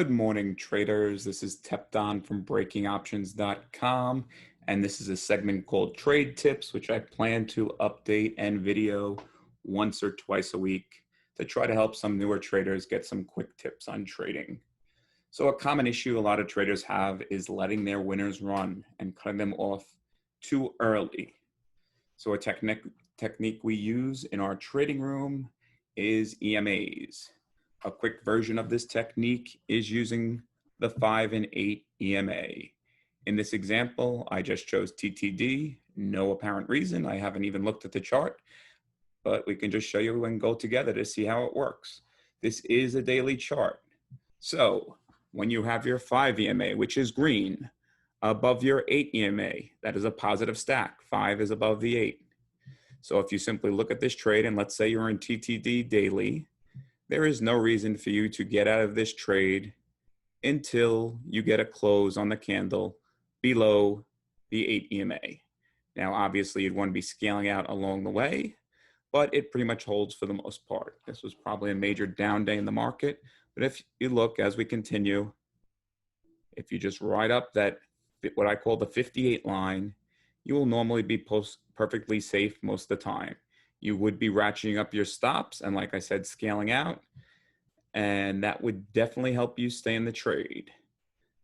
Good morning, traders. This is Tepdon from BreakingOptions.com, and this is a segment called Trade Tips, which I plan to update and video once or twice a week to try to help some newer traders get some quick tips on trading. So a common issue a lot of traders have is letting their winners run and cutting them off too early. So a technique we use in our trading room is EMAs. A quick version of this technique is using the 5 and 8 EMA. In this example, I just chose TTD, no apparent reason. I haven't even looked at the chart, but we can just show you and go together to see how it works. This is a daily chart. So when you have your 5 EMA, which is green, above your 8 EMA, that is a positive stack. 5 is above the 8. So if you simply look at this trade, and let's say you're in TTD daily, there is no reason for you to get out of this trade until you get a close on the candle below the 8 EMA. Now, obviously, you'd want to be scaling out along the way, but it pretty much holds for the most part. This was probably a major down day in the market, but if you look as we continue, if you just ride up that, what I call the 58 line, you will normally be perfectly safe most of the time. You would be ratcheting up your stops and, like I said, scaling out, and that would definitely help you stay in the trade.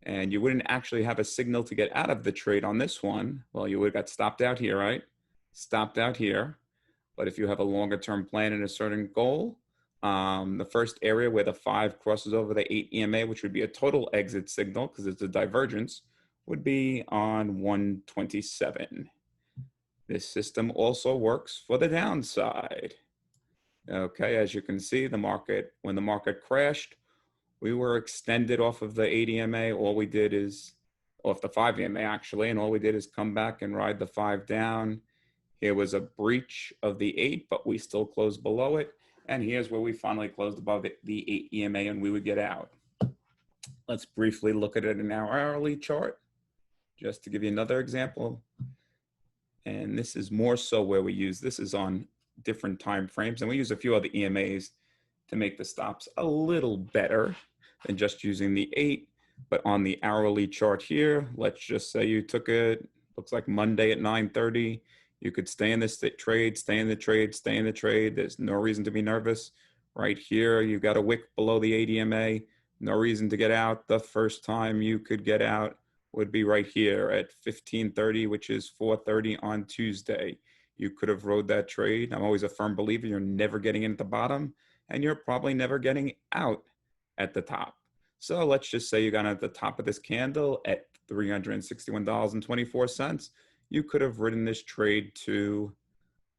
And you wouldn't actually have a signal to get out of the trade on this one. Well, you would have got stopped out here, right? Stopped out here. But if you have a longer term plan and a certain goal, the first area where the 5 crosses over the 8 EMA, which would be a total exit signal because it's a divergence, would be on 127. This system also works for the downside. Okay, as you can see, the market, when the market crashed, we were extended off of the 8 EMA. All we did is, off the 5 EMA actually, and all we did is come back and ride the 5 down. Here was a breach of the 8, but we still closed below it. And here's where we finally closed above the 8 EMA and we would get out. Let's briefly look at it in our hourly chart, just to give you another example. And this is more so where we use, this is on different time frames, and we use a few other EMAs to make the stops a little better than just using the 8. But on the hourly chart here, let's just say you took it, looks like Monday at 9:30. You could stay in this trade, stay in the trade, stay in the trade. There's no reason to be nervous. Right here, you've got a wick below the 8 EMA. No reason to get out. The first time you could get out would be right here at 15:30, which is 4:30 on Tuesday. You could have rode that trade. I'm always a firm believer you're never getting in at the bottom, and you're probably never getting out at the top. So let's just say you got at the top of this candle at $361.24. You could have ridden this trade to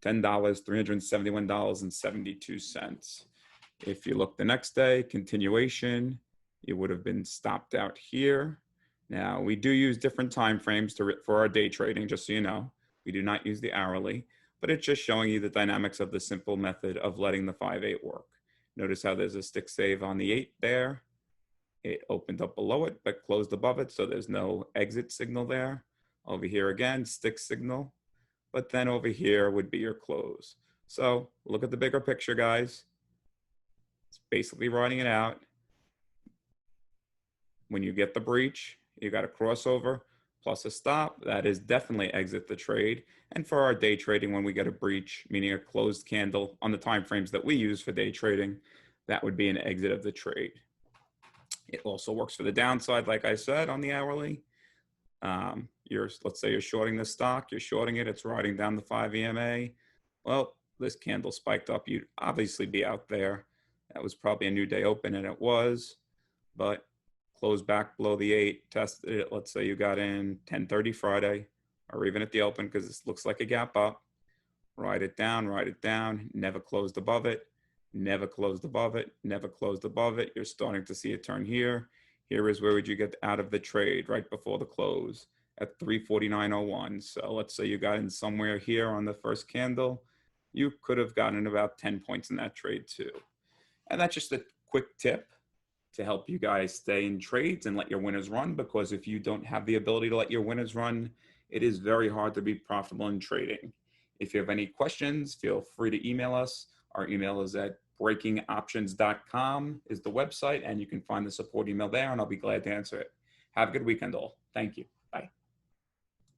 $10, $371.72. If you look the next day, continuation, you would have been stopped out here. Now, we do use different time frames for our day trading, just so you know. We do not use the hourly, but it's just showing you the dynamics of the simple method of letting the 5-8 work. Notice how there's a stick save on the 8 there. It opened up below it, but closed above it, so there's no exit signal there. Over here again, stick signal, but then over here would be your close. So look at the bigger picture, guys. It's basically riding it out. When you get the breach, you got a crossover plus a stop. That is definitely exit the trade. And for our day trading, when we get a breach, meaning a closed candle on the time frames that we use for day trading, that would be an exit of the trade. It also works for the downside, like I said, on the hourly. Let's say you're shorting the stock, you're shorting it, it's riding down the 5 EMA. Well, this candle spiked up, you'd obviously be out there. That was probably a new day open, and it was, but closed back below the 8, tested it. Let's say you got in 10:30 Friday, or even at the open, because this looks like a gap up. Ride it down, never closed above it, never closed above it, never closed above it. You're starting to see a turn here. Here is where would you get out of the trade right before the close at 349.01. So let's say you got in somewhere here on the first candle. You could have gotten about 10 points in that trade too. And that's just a quick tip to help you guys stay in trades and let your winners run, because if you don't have the ability to let your winners run, it is very hard to be profitable in trading. If you have any questions, feel free to email us. Our email is at breakingoptions.com is the website, and you can find the support email there, and I'll be glad to answer it. Have a good weekend, all. Thank you. Bye.